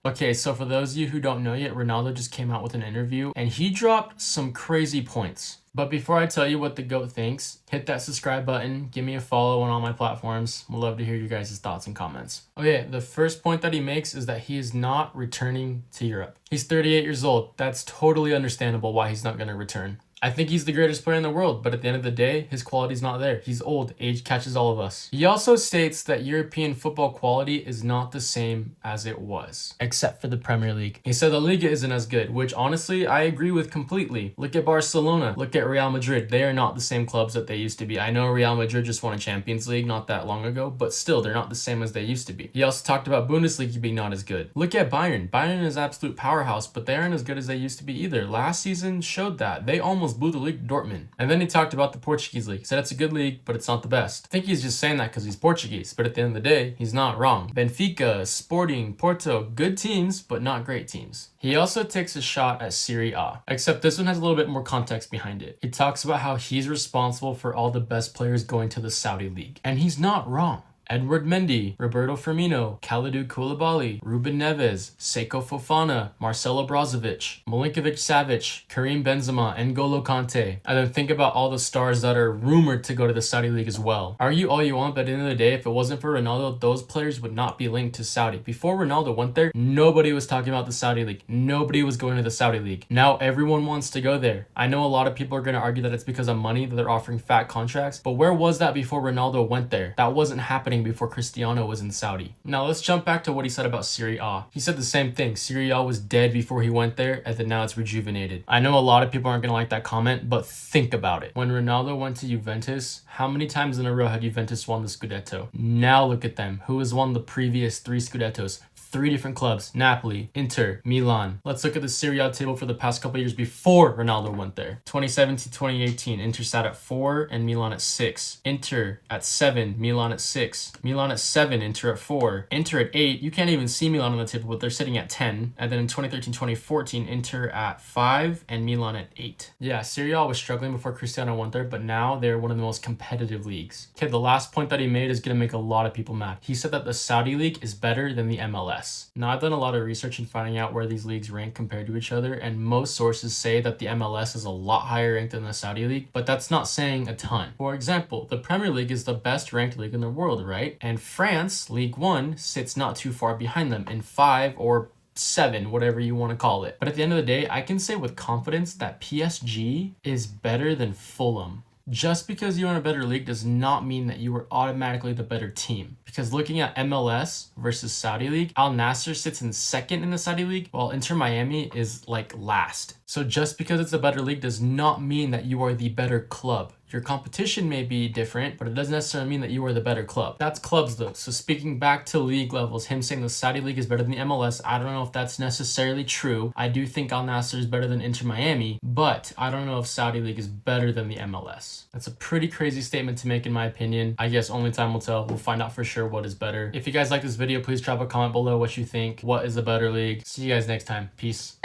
Okay, so for those of you who don't know yet, Ronaldo just came out with an interview and he dropped some crazy points. But before I tell you what the GOAT thinks, hit that subscribe button, give me a follow on all my platforms. We'd love to hear your guys' thoughts and comments. Okay, the first point that he makes is that he is not returning to Europe. He's 38 years old. That's totally understandable why he's not going to return. I think he's the greatest player in the world, but at the end of the day, his quality's not there. He's old. Age catches all of us. He also states that European football quality is not the same as it was, except for the Premier League. He said the Liga isn't as good, which honestly, I agree with completely. Look at Barcelona. Look at Real Madrid. They are not the same clubs that they used to be. I know Real Madrid just won a Champions League not that long ago, but still, they're not the same as they used to be. He also talked about Bundesliga being not as good. Look at Bayern. Bayern is absolute powerhouse, but they aren't as good as they used to be either. Last season showed that. They almost blew the league to Dortmund. And then he talked about the Portuguese league. He said it's a good league, but it's not the best. I think he's just saying that because he's Portuguese, but at the end of the day, he's not wrong. Benfica, Sporting, Porto, good teams, but not great teams. He also takes a shot at Serie A, except this one has a little bit more context behind it. He talks about how he's responsible for all the best players going to the Saudi league. And he's not wrong. Edward Mendy, Roberto Firmino, Kalidou Koulibaly, Ruben Neves, Seko Fofana, Marcelo Brozovic, Milinkovic-Savic, Karim Benzema, and N'Golo Kante. And then think about all the stars that are rumored to go to the Saudi League as well. Argue all you want, but at the end of the day, if it wasn't for Ronaldo, those players would not be linked to Saudi. Before Ronaldo went there, nobody was talking about the Saudi League. Nobody was going to the Saudi League. Now everyone wants to go there. I know a lot of people are going to argue that it's because of money that they're offering fat contracts, but where was that before Ronaldo went there? That wasn't happening before Cristiano was in Saudi. Now let's jump back to what he said about Serie A. He said the same thing. Serie A was dead before he went there, and then now it's rejuvenated. I know a lot of people aren't going to like that comment, but think about it. When Ronaldo went to Juventus, how many times in a row had Juventus won the Scudetto? Now look at them. Who has won the previous 3 Scudettos? 3 different clubs: Napoli, Inter, Milan. Let's look at the Serie A table for the past couple years before Ronaldo went there. 2017-2018, Inter sat at 4 and Milan at 6. Inter at 7, Milan at 6. Milan at 7, Inter at 4. Inter at 8. You can't even see Milan on the table, but they're sitting at 10. And then in 2013-2014, Inter at 5 and Milan at 8. Yeah, Serie A was struggling before Cristiano went there, but now they're one of the most competitive leagues. Okay, the last point that he made is going to make a lot of people mad. He said that the Saudi League is better than the MLS. Now, I've done a lot of research in finding out where these leagues rank compared to each other, and most sources say that the MLS is a lot higher ranked than the Saudi League, but that's not saying a ton. For example, the Premier League is the best ranked league in the world, right? And France, League 1, sits not too far behind them in 5 or 7, whatever you want to call it. But at the end of the day, I can say with confidence that PSG is better than Fulham. Just because you're in a better league does not mean that you are automatically the better team. Because looking at MLS versus Saudi League, Al Nassr sits in 2nd in the Saudi League, while Inter Miami is like last. So just because it's a better league does not mean that you are the better club. Your competition may be different, but it doesn't necessarily mean that you are the better club. That's clubs though. So speaking back to league levels, him saying the Saudi League is better than the MLS, I don't know if that's necessarily true. I do think Al Nassr is better than Inter Miami, but I don't know if Saudi League is better than the MLS. That's a pretty crazy statement to make in my opinion. I guess only time will tell. We'll find out for sure what is better. If you guys like this video, please drop a comment below what you think. What is the better league? See you guys next time. Peace.